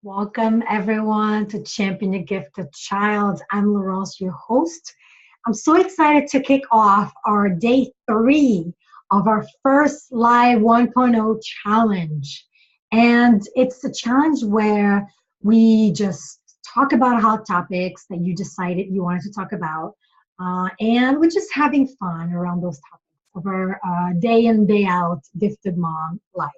Welcome, everyone, to Champion Your Gifted Child. I'm Laurence, your host. I'm so excited to kick off our day 3 of our first live 1.0 challenge. And it's a challenge where we just talk about hot topics that you decided you wanted to talk about. And we're just having fun around those topics of our day in, day out gifted mom life.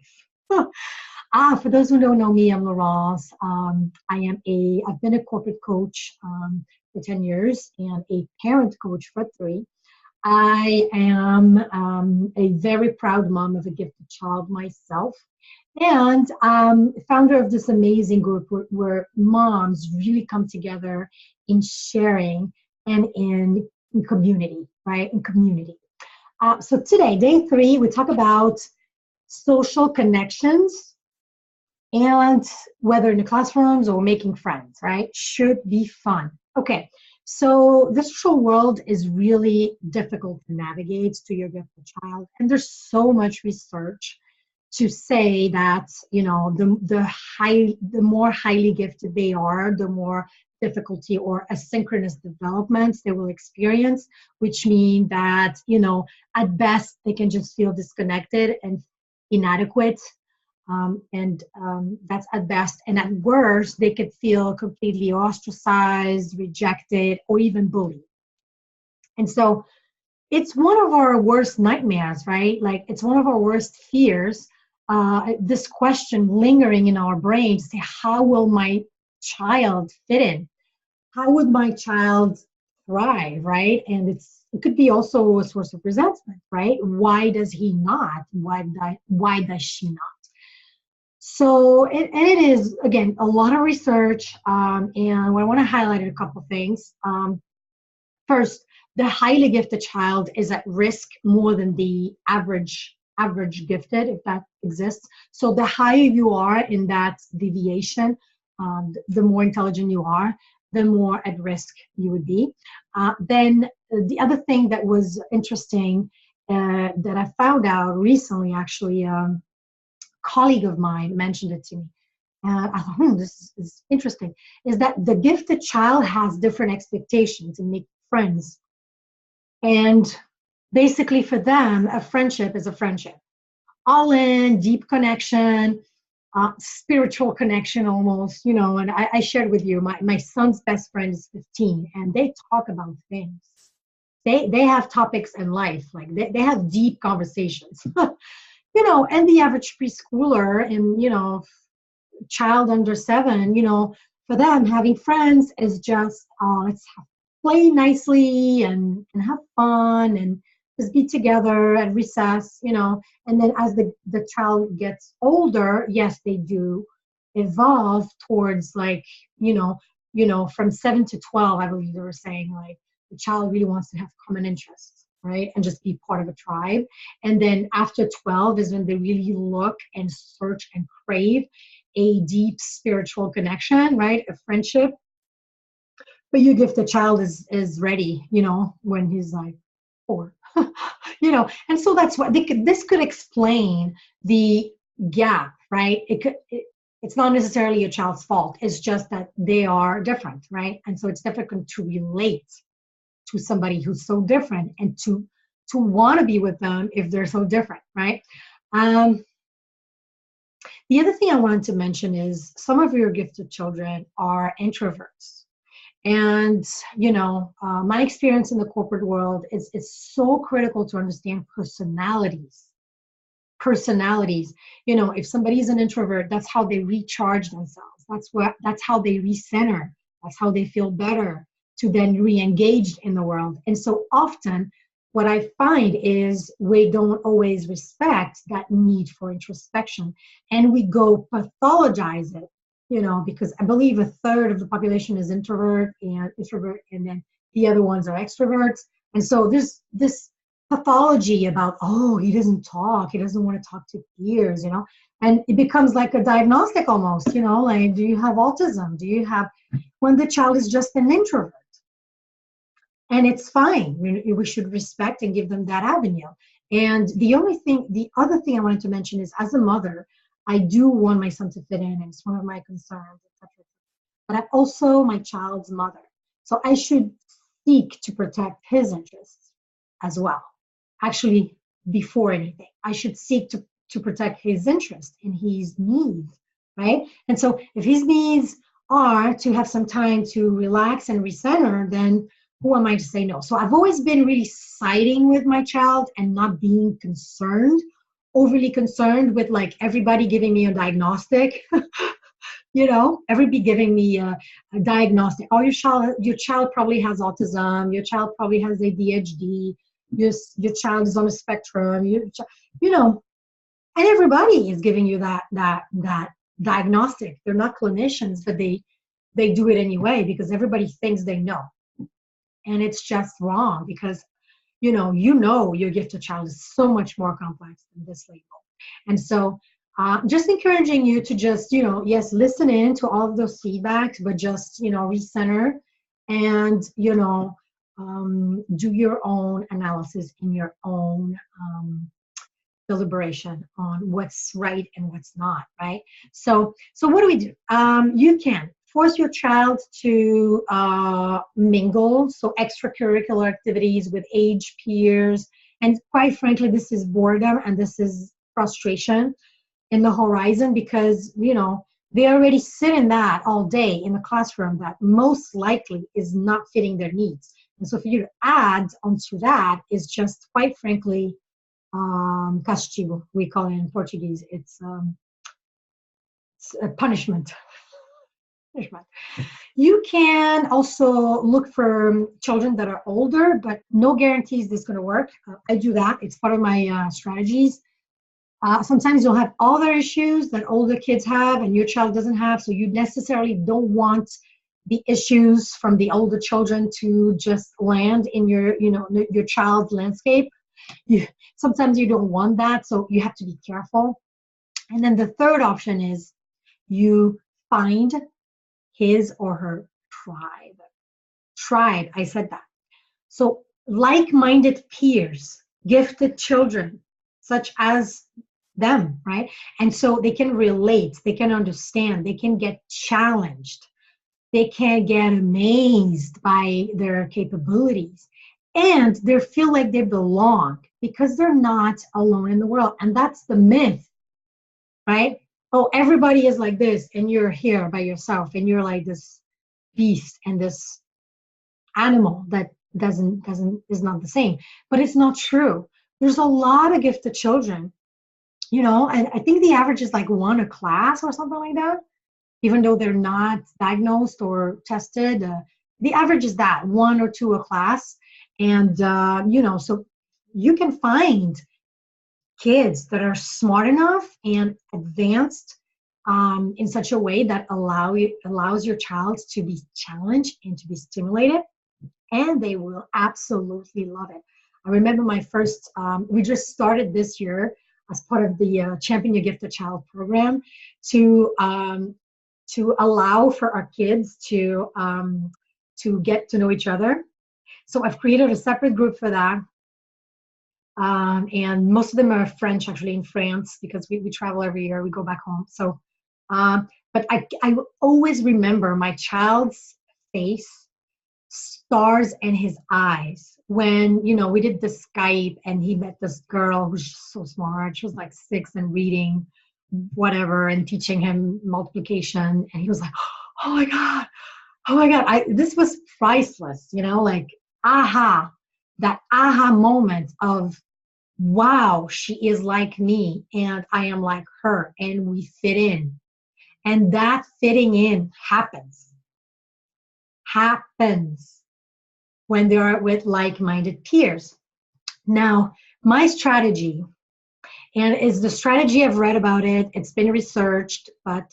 For those who don't know me, I'm Laurence. I've been a corporate coach for 10 years and a parent coach for 3. I am a very proud mom of a gifted child myself, and founder of this amazing group where moms really come together in sharing and in community, right? In community. So today, day 3, we talk about social connections and whether in the classrooms or making friends, right? Should be fun. Okay, so the social world is really difficult to navigate to your gifted child, and there's so much research to say that the more highly gifted they are, the more difficulty or asynchronous developments they will experience, which mean that at best they can just feel disconnected and inadequate, and that's at best. And at worst, they could feel completely ostracized, rejected, or even bullied. And so it's one of our worst nightmares, right? Like it's one of our worst fears. This question lingering in our brains: say, how will my child fit in? How would my child thrive, right? And it could be also a source of resentment, right? Why does he not? Why does she not? So, it is, again, a lot of research, and I want to highlight a couple of things. First, the highly gifted child is at risk more than the average gifted, if that exists. So the higher you are in that deviation, the more intelligent you are, the more at risk you would be. Then the other thing that was interesting that I found out recently, actually, colleague of mine mentioned it to me. And I thought, this is interesting, is that the gifted child has different expectations and make friends. And basically for them, a friendship is a friendship. All in, deep connection, spiritual connection almost, and I shared with you, my son's best friend is 15, and they talk about things. They have topics in life, like they have deep conversations. And the average preschooler and, child under 7, for them, having friends is just, let's play nicely and have fun and just be together at recess, and then as the child gets older, yes, they do evolve towards like, from 7 to 12, I believe they were saying, like, the child really wants to have common interests, right? And just be part of a tribe. And then after 12 is when they really look and search and crave a deep spiritual connection, right? A friendship. But you give the child is ready, when he's like 4, and so that's what this could explain the gap, right? It's not necessarily your child's fault. It's just that they are different, right? And so it's difficult to relate to somebody who's so different and to want to be with them if they're so different, right? The other thing I wanted to mention is some of your gifted children are introverts. And, my experience in the corporate world is it's so critical to understand personalities. If somebody's an introvert, that's how they recharge themselves. That's how they recenter. That's how they feel better to then re-engage in the world. And so often what I find is we don't always respect that need for introspection, and we go pathologize it, because I believe a third of the population is introvert, and then the other ones are extroverts. And so there's this pathology about, oh, he doesn't talk, he doesn't want to talk to peers, and it becomes like a diagnostic almost, like, do you have autism? When the child is just an introvert? And it's fine. We should respect and give them that avenue. And the other thing I wanted to mention is, as a mother, I do want my son to fit in, and it's one of my concerns, etc. But I'm also my child's mother. So I should seek to protect his interests as well. Actually, before anything, I should seek to protect his interest and his needs, right? And so if his needs are to have some time to relax and recenter, then who am I to say no? So I've always been really siding with my child and not being concerned, overly concerned with like everybody giving me a diagnostic. Everybody giving me a diagnostic. Oh, your child probably has autism. Your child probably has ADHD. Your child is on a spectrum. You know, and everybody is giving you that diagnostic. They're not clinicians, but they do it anyway because everybody thinks they know, and it's just wrong because your gifted child is so much more complex than this label. And so just encouraging you to just, yes, listen in to all of those feedbacks, but just, recenter and, do your own analysis in your own deliberation on what's right and what's not, right? So what do we do? You can force your child to mingle, so extracurricular activities with age peers. And quite frankly, this is boredom and this is frustration in the horizon because, they already sit in that all day in the classroom that most likely is not fitting their needs. And so for you to add onto that is just, quite frankly, castigo, we call it in Portuguese. It's a punishment. You can also look for children that are older, but no guarantees this is going to work. I do that. It's part of my strategies. Sometimes you'll have other issues that older kids have and your child doesn't have, so you necessarily don't want the issues from the older children to just land in your child's landscape. Sometimes you don't want that, so you have to be careful. And then the third option is you find his or her tribe. Tribe, I said that. So like-minded peers, gifted children, such as them, right? And so they can relate, they can understand, they can get challenged, they can get amazed by their capabilities, and they feel like they belong because they're not alone in the world. And that's the myth, right? Oh, everybody is like this and you're here by yourself and you're like this beast and this animal that is not the same. But it's not true. There's a lot of gifted children, and I think the average is like one a class or something like that, even though they're not diagnosed or tested. The average is that one or two a class. And, so you can find kids that are smart enough and advanced in such a way that allows your child to be challenged and to be stimulated, and they will absolutely love it. I remember my first, we just started this year as part of the Champion Your Gifted Child program to allow for our kids to get to know each other. So I've created a separate group for that. And most of them are French, actually, in France, because we travel every year. We go back home. So, but I will always remember my child's face, stars in his eyes when, we did the Skype and he met this girl who's just so smart. She was like 6 and reading whatever and teaching him multiplication. And he was like, oh my God, this was priceless, like aha, that aha moment of, wow, she is like me and I am like her and we fit in. And that fitting in happens when they are with like-minded peers. Now, my strategy, and is the strategy I've read about it, it's been researched, but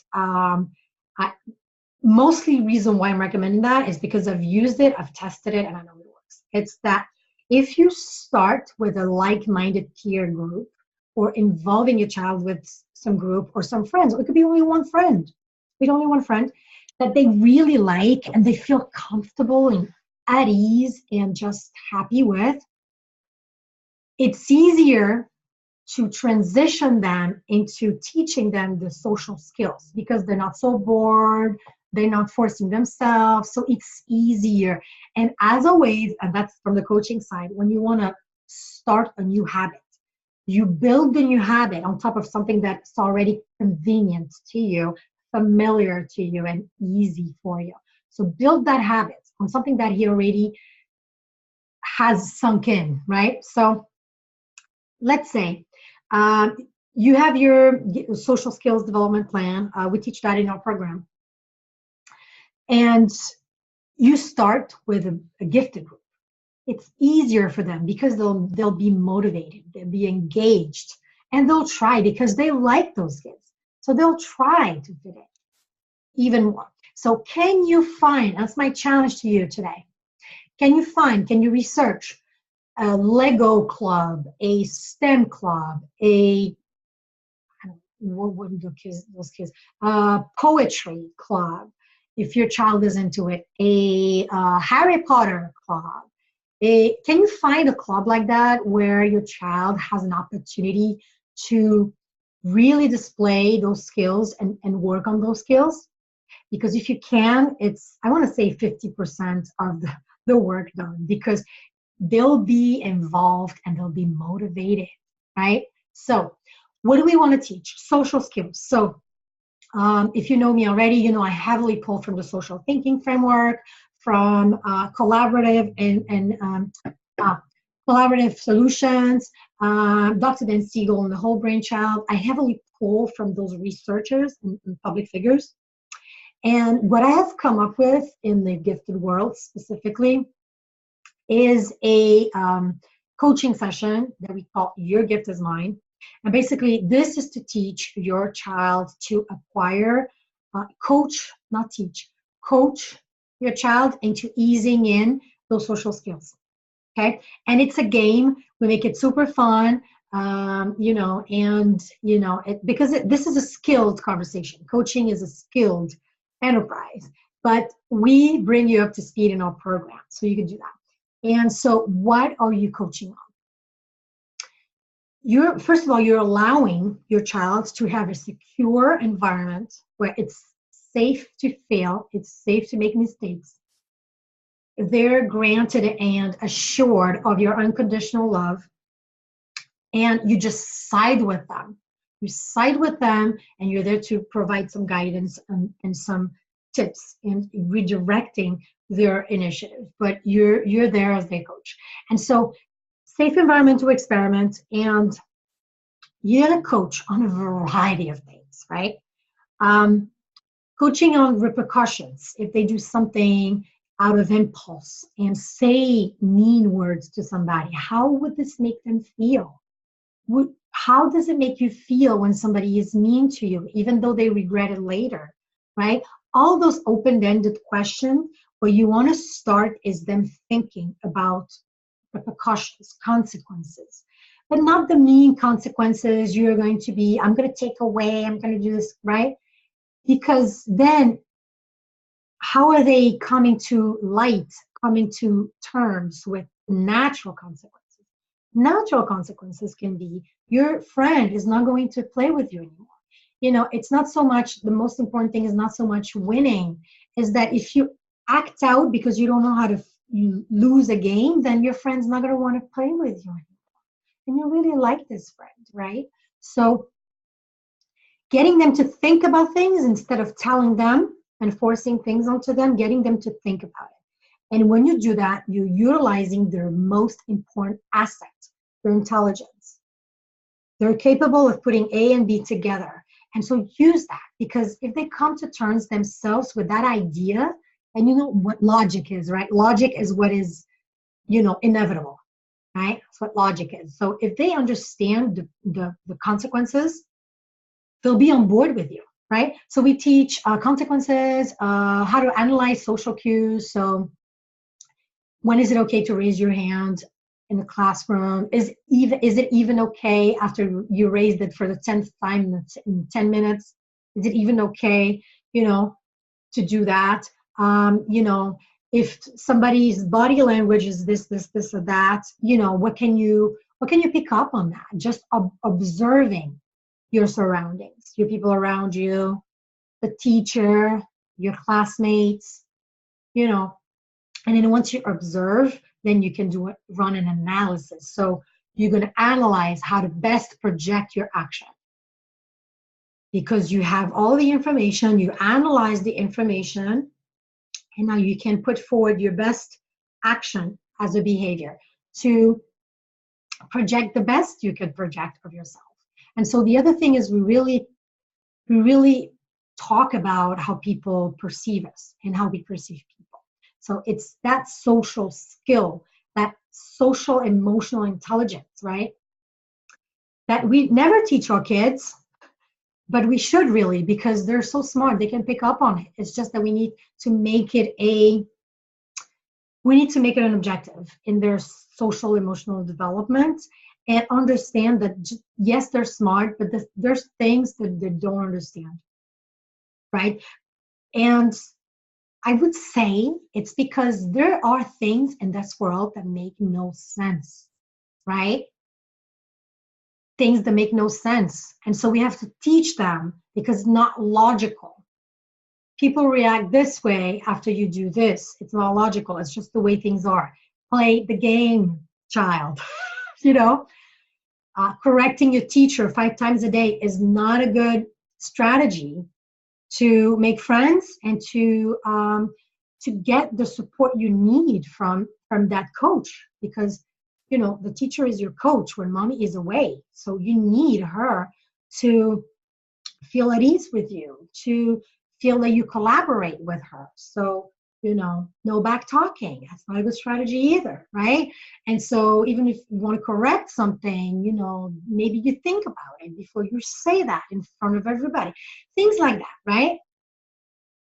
mostly reason why I'm recommending that is because I've used it, I've tested it, and I know it works. It's that if you start with a like-minded peer group or involving your child with some group or some friends, it could be only one friend, that they really like and they feel comfortable and at ease and just happy with, it's easier to transition them into teaching them the social skills because they're not so bored, they're not forcing themselves, so it's easier. And as always, and that's from the coaching side, when you want to start a new habit, you build the new habit on top of something that's already convenient to you, familiar to you, and easy for you. So build that habit on something that he already has sunk in, right? So let's say you have your social skills development plan. We teach that in our program. And you start with a gifted group. It's easier for them because they'll be motivated, they'll be engaged, and they'll try because they like those kids. So they'll try to fit in even more. So can you find, that's my challenge to you today, can you research a Lego club, a STEM club, what would those kids, poetry club, if your child is into it, a Harry Potter club. Can you find a club like that where your child has an opportunity to really display those skills and work on those skills? Because if you can, it's, I want to say 50% of the work done, because they'll be involved and they'll be motivated, right? So what do we want to teach? Social skills. So if you know me already, you know I heavily pull from the social thinking framework, from collaborative and collaborative solutions, Dr. Dan Siegel and the whole brain child. I heavily pull from those researchers and public figures. And what I have come up with in the gifted world specifically is a coaching session that we call Your Gift is Mine. And basically, this is to teach your child to acquire, coach, not teach, coach your child into easing in those social skills. Okay, and it's a game. We make it super fun, you know, and you know, because this is a skilled conversation. Coaching is a skilled enterprise, but we bring you up to speed in our program, so you can do that. And so, what are you coaching on? First of all, you're allowing your child to have a secure environment where it's safe to fail, it's safe to make mistakes. They're granted and assured of your unconditional love, and you just side with them. You side with them, and you're there to provide some guidance and some tips in redirecting their initiative. But you're there as their coach. And so, safe environment to experiment, and you're going to coach on a variety of things, right? Coaching on repercussions. If they do something out of impulse and say mean words to somebody, how would this make them feel? How does it make you feel when somebody is mean to you, even though they regret it later, right? All those open-ended questions, what you want to start is them thinking about repercussions, consequences, but not the mean consequences. You're going to be, I'm going to take away, I'm going to do this, right? Because then how are they coming to terms with natural consequences? Natural consequences can be your friend is not going to play with you anymore. You know, it's not so much, the most important thing is not so much winning, is that if you act out because you don't know how to you lose a game, then your friend's not going to want to play with you anymore. And you really like this friend, right? So getting them to think about things instead of telling them and forcing things onto them, getting them to think about it. And when you do that, you're utilizing their most important asset, their intelligence. They're capable of putting A and B together. And so use that, because if they come to terms themselves with that idea, and you know what logic is, right? Logic is what is, you know, inevitable, right? That's what logic is. So if they understand the consequences, they'll be on board with you, right? So we teach consequences, how to analyze social cues. So when is it okay to raise your hand in the classroom? Is it even okay after you raised it for the 10th time in 10 minutes? Is it even okay, you know, to do that? You know, if somebody's body language is this or that, you know, what can you What can you pick up on that? Just observing your surroundings, your people around you, the teacher, your classmates, you know. And then once you observe, then you can run an analysis. So you're going to analyze how to best project your action, because you have all the information, you analyze the information, and now you can put forward your best action as a behavior to project the best you could project of yourself. And so the other thing is we really talk about how people perceive us and how we perceive people. So it's that social skill, that social emotional intelligence, right? That we never teach our kids, but we should really, because they're so smart, they can pick up on it. It's just that we need to make it an objective in their social emotional development, and understand that yes, they're smart, but there's things that they don't understand, right? And I would say it's because there are things in this world that make no sense, right? Things that make no sense. And so we have to teach them, because it's not logical. People react this way after you do this. It's not logical. It's just the way things are. Play the game, child. You know, correcting your teacher 5 times a day is not a good strategy to make friends and to get the support you need from that coach, because you know the teacher is your coach when mommy is away, so you need her to feel at ease with you, to feel that you collaborate with her. So you know, no back talking, that's not a good strategy either, right? And so even if you want to correct something, you know, maybe you think about it before you say that in front of everybody, things like that, right?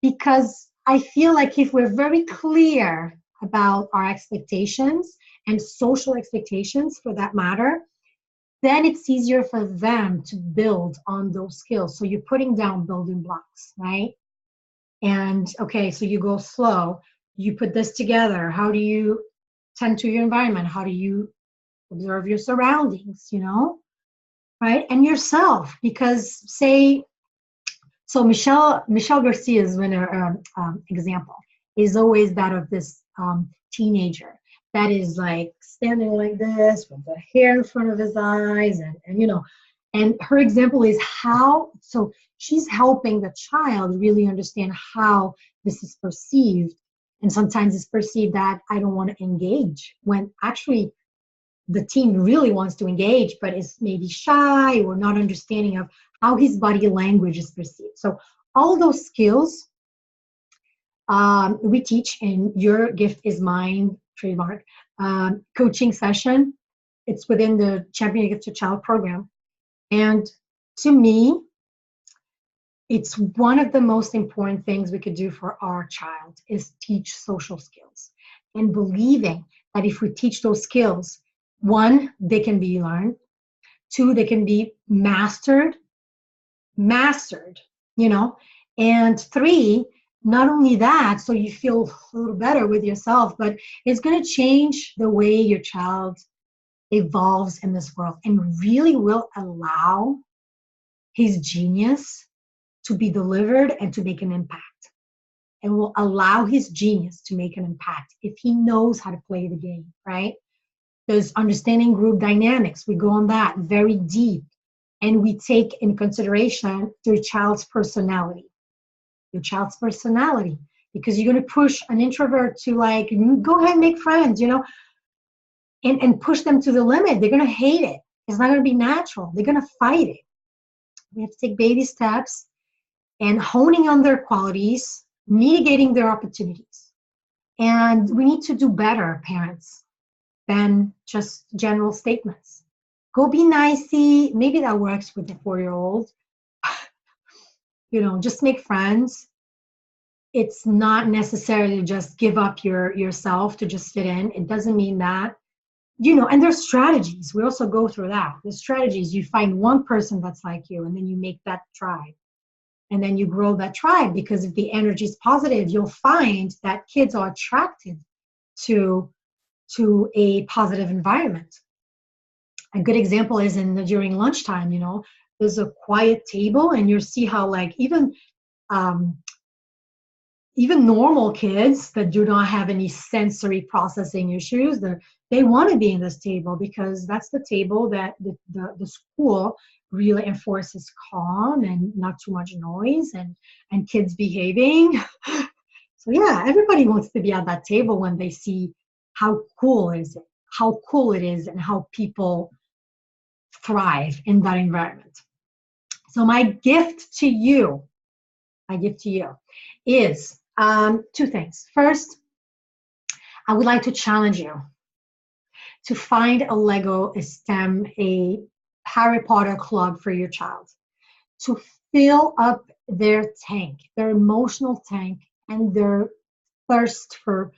Because I feel like if we're very clear about our expectations, and social expectations for that matter, then it's easier for them to build on those skills. So you're putting down building blocks, right? And okay, so you go slow, you put this together. How do you tend to your environment? How do you observe your surroundings, you know, right? And yourself, because say, so Michelle Garcia's winner example is always that of this teenager that is like standing like this with the hair in front of his eyes, and you know, and her example is how, so she's helping the child really understand how this is perceived. And sometimes it's perceived that I don't want to engage, when actually the teen really wants to engage, but is maybe shy or not understanding of how his body language is perceived. So all those skills we teach in Your Gift is Mine trademark coaching session. It's within the Champion Your Gift to Child program. And to me, it's one of the most important things we could do for our child is teach social skills, and believing that if we teach those skills, 1, they can be learned, 2, they can be mastered, you know, and 3, not only that, so you feel a little better with yourself, but it's going to change the way your child evolves in this world, and really will allow his genius to be delivered and to make an impact, and will allow his genius to make an impact if he knows how to play the game, right? There's understanding group dynamics. We go on that very deep, and we take in consideration your child's personality, because you're going to push an introvert to like, go ahead and make friends, you know, and push them to the limit. They're going to hate it. It's not going to be natural. They're going to fight it. We have to take baby steps and honing on their qualities, mitigating their opportunities. And we need to do better, parents, than just general statements. Go be nicey. Maybe that works with the 4-year-old. You know, just make friends. It's not necessarily just give up yourself to just fit in. It doesn't mean that. You know, and there's strategies. We also go through that. The strategies, you find one person that's like you, and then you make that tribe. And then you grow that tribe, because if the energy is positive, you'll find that kids are attracted to a positive environment. A good example is during lunchtime, there's a quiet table, and you'll see how like um, even normal kids that do not have any sensory processing issues, they want to be in this table because that's the table that the school really enforces calm and not too much noise and kids behaving. So yeah, everybody wants to be at that table when they see how cool it is and how people thrive in that environment. So my gift to you is two things. First, I would like to challenge you to find a Lego, a STEM, a Harry Potter club for your child to fill up their tank, their emotional tank, and their thirst for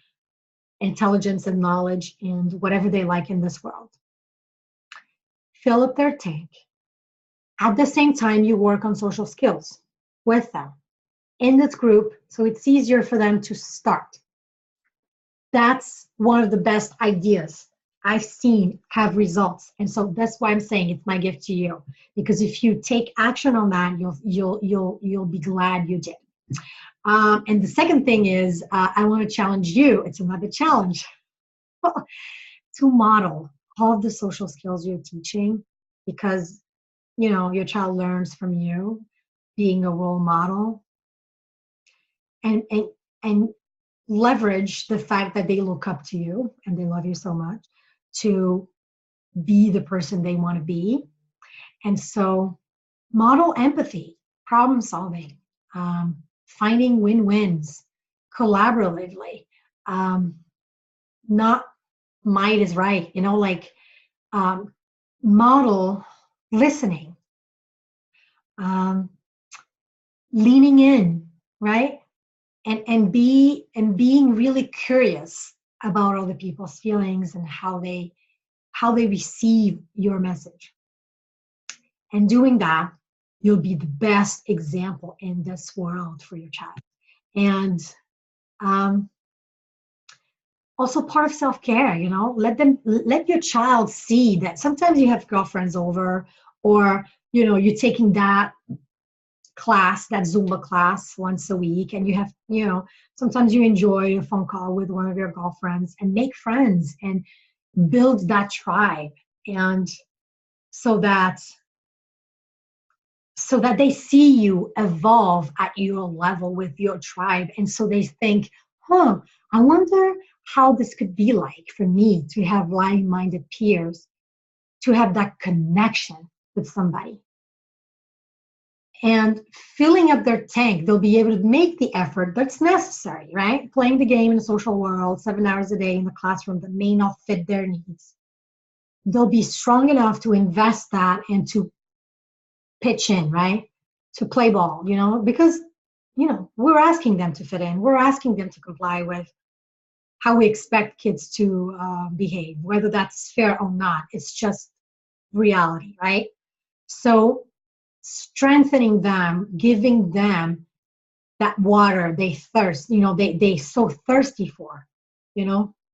intelligence and knowledge and whatever they like in this world. Fill up their tank. At the same time, you work on social skills with them in this group so it's easier for them to start. That's one of the best ideas I've seen have results. And so that's why I'm saying it's my gift to you. Because if you take action on that, you'll be glad you did. And the second thing is I want to challenge you. It's another challenge to model all of the social skills you're teaching, because your child learns from you being a role model, and leverage the fact that they look up to you and they love you so much to be the person they want to be. And so model empathy, problem solving, finding win-wins collaboratively, not might is right, model listening, leaning in, right? And being really curious about other people's feelings and how they receive your message. And doing that, you'll be the best example in this world for your child. And also part of self-care, let your child see that sometimes you have girlfriends over, or you're taking that class, that Zumba class once a week, and you have, sometimes you enjoy a phone call with one of your girlfriends and make friends and build that tribe. And so that they see you evolve at your level with your tribe. And so they think, I wonder how this could be like for me to have like-minded peers, to have that connection with somebody. And filling up their tank, they'll be able to make the effort that's necessary, right? Playing the game in the social world, 7 hours a day in the classroom that may not fit their needs. They'll be strong enough to invest that and to pitch in, right? To play ball, because, we're asking them to fit in. We're asking them to comply with how we expect kids to behave, whether that's fair or not. It's just reality, right? So strengthening them, giving them that water they thirst, they so thirsty for,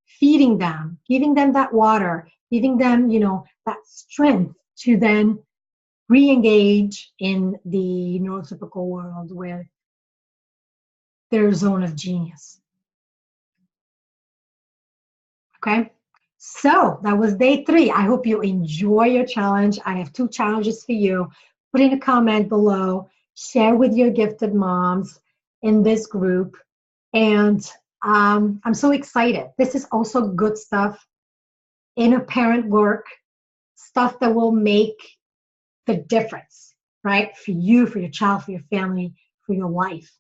feeding them, giving them that water, giving them, that strength to then re-engage in the neurotypical world with their zone of genius. Okay, so that was day 3. I hope you enjoy your challenge. I have 2 challenges for you. Put in a comment below, share with your gifted moms in this group. And I'm so excited. This is also good stuff, inner parent work, stuff that will make the difference, right? For you, for your child, for your family, for your life.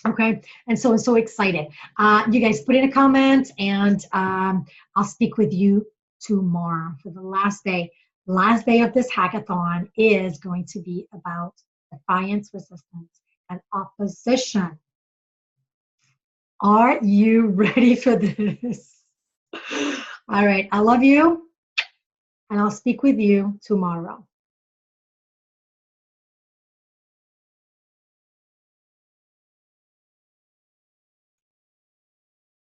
Okay, and so I'm so excited. You guys put in a comment, and I'll speak with you tomorrow for the last day. Last day of this hackathon is going to be about defiance, resistance, and opposition. Are you ready for this? All right, I love you, and I'll speak with you tomorrow.